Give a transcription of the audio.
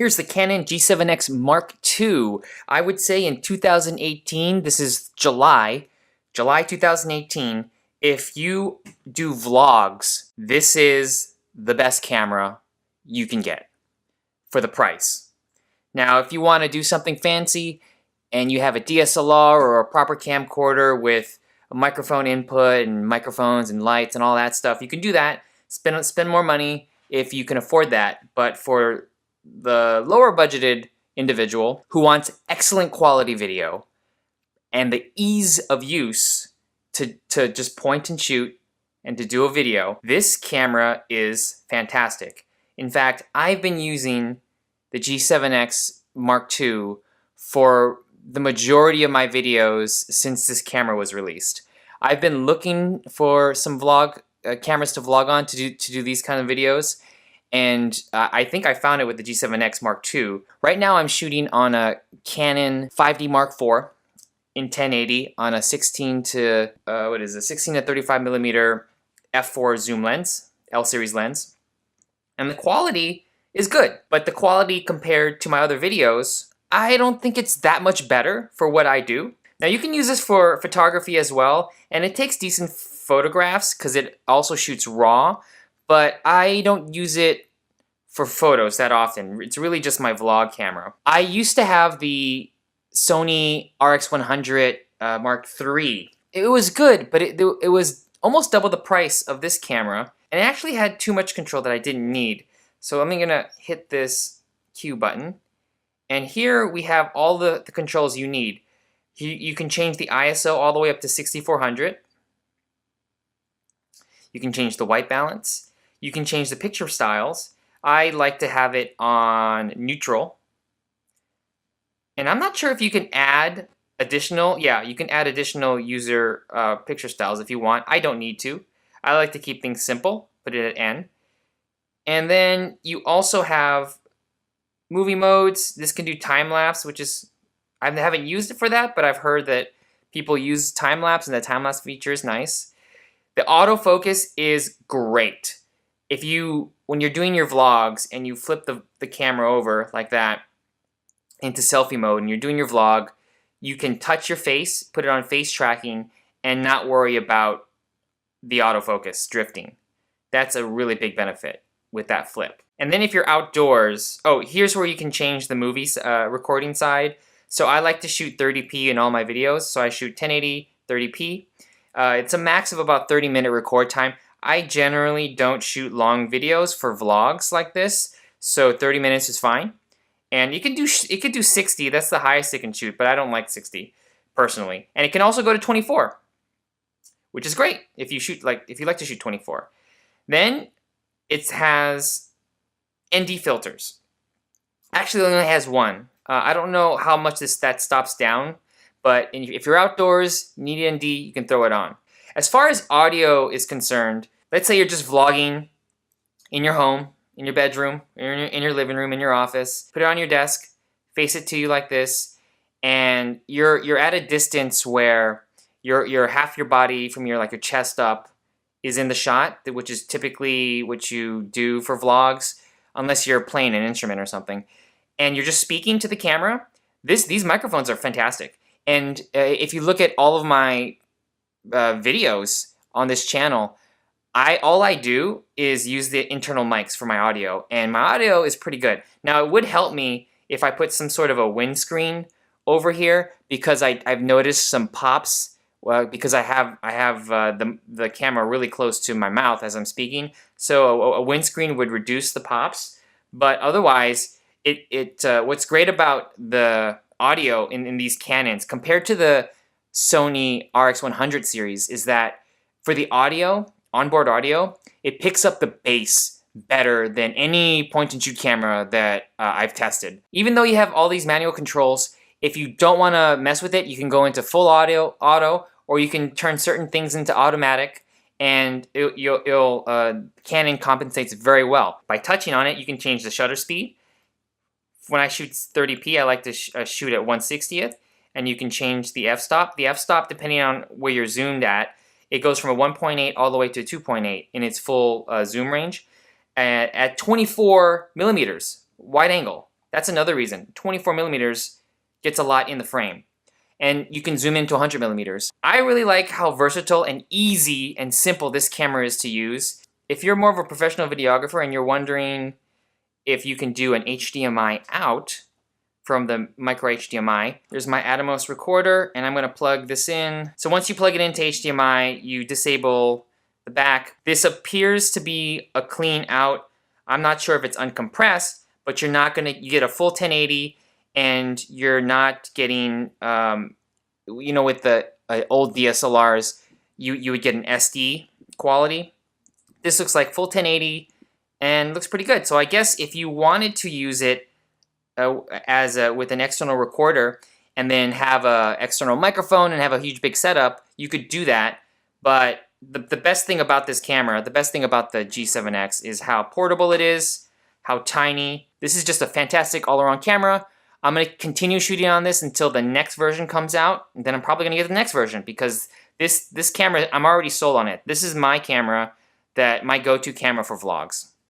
Here's the Canon G7X Mark II. I would say in 2018, this is July 2018, if you do vlogs, this is the best camera you can get for the price. Now, if you want to do something fancy and you have a DSLR or a proper camcorder with a microphone input and microphones and lights and all that stuff, you can do that. Spend more money if you can afford that. But for the lower budgeted individual who wants excellent quality video and the ease of use to just point and shoot and to do a video, this camera is fantastic. In fact, I've been using the G7X Mark II for the majority of my videos since this camera was released. I've been looking for some cameras to vlog on to do these kind of videos, and I think I found it with the G7X Mark II. Right now I'm shooting on a Canon 5D Mark IV in 1080 on a 16 to 35 millimeter f4 zoom lens, L series lens, and the quality is good. But the quality compared to my other videos, I don't think it's that much better for what I do. Now you can use this for photography as well, and it takes decent photographs because it also shoots RAW, but I don't use it for photos that often. It's really just my vlog camera. I used to have the Sony RX100 Mark III. It was good, but it was almost double the price of this camera, and it actually had too much control that I didn't need. So I'm gonna hit this Q button, and here we have all the controls you need. You can change the ISO all the way up to 6400. You can change the white balance. You can change the picture styles. I like to have it on neutral. And I'm not sure if you can add additional, you can add additional user picture styles if you want. I don't need to. I like to keep things simple, put it at N. And then you also have movie modes. This can do time-lapse, which is, I haven't used it for that, but I've heard that people use time-lapse, and the time-lapse feature is nice. The autofocus is great. When you're doing your vlogs and you flip the camera over like that into selfie mode and you're doing your vlog, you can touch your face, put it on face tracking, and not worry about the autofocus drifting. That's a really big benefit with that flip. And then if you're outdoors, here's where you can change the movie recording side. So I like to shoot 30p in all my videos, so I shoot 1080, 30p. It's a max of about 30-minute record time. I generally don't shoot long videos for vlogs like this, so 30 minutes is fine. And it could do 60. That's the highest it can shoot, but I don't like 60 personally. And it can also go to 24, which is great if you like to shoot 24. Then it has ND filters. Actually, it only has one. I don't know how much that stops down, but if you're outdoors, need ND, you can throw it on. As far as audio is concerned, let's say you're just vlogging in your home, in your bedroom, in your living room, in your office. Put it on your desk, face it to you like this, and you're at a distance where your half your body from your chest up is in the shot, which is typically what you do for vlogs, unless you're playing an instrument or something. And you're just speaking to the camera. These microphones are fantastic. And if you look at all of my videos on this channel, all I do is use the internal mics for my audio, and my audio is pretty good. Now, it would help me if I put some sort of a windscreen over here, because I've noticed some pops because I have the camera really close to my mouth as I'm speaking, so a windscreen would reduce the pops. But otherwise, what's great about the audio in these Canons compared to the Sony RX100 series is that for the audio, onboard audio, it picks up the bass better than any point-and-shoot camera that I've tested. Even though you have all these manual controls, if you don't want to mess with it, you can go into full auto, or you can turn certain things into automatic, and Canon compensates very well. By touching on it, you can change the shutter speed. When I shoot 30p, I like to shoot at 1/60th, and you can change the f-stop. The f-stop, depending on where you're zoomed at, it goes from a 1.8 all the way to 2.8 in its full zoom range at 24 millimeters wide angle. That's another reason. 24 millimeters gets a lot in the frame. And you can zoom into 100 millimeters. I really like how versatile and easy and simple this camera is to use. If you're more of a professional videographer and you're wondering if you can do an HDMI out from the micro HDMI, there's my Atomos recorder, and I'm going to plug this in. So once you plug it into HDMI, you disable the back. This appears to be a clean out. I'm not sure if it's uncompressed, but you're not going to, you get a full 1080, and you're not getting, you know, with the old DSLRs, you would get an SD quality. This looks like full 1080 and looks pretty good. So I guess if you wanted to use it with an external recorder and then have a external microphone and have a huge big setup, you could do that. But the best thing about this camera, the best thing about the G7X is how portable it is, how tiny. This is just a fantastic all-around camera. I'm going to continue shooting on this until the next version comes out, and then I'm probably going to get the next version because this camera, I'm already sold on it. This is my camera, my go-to camera for vlogs.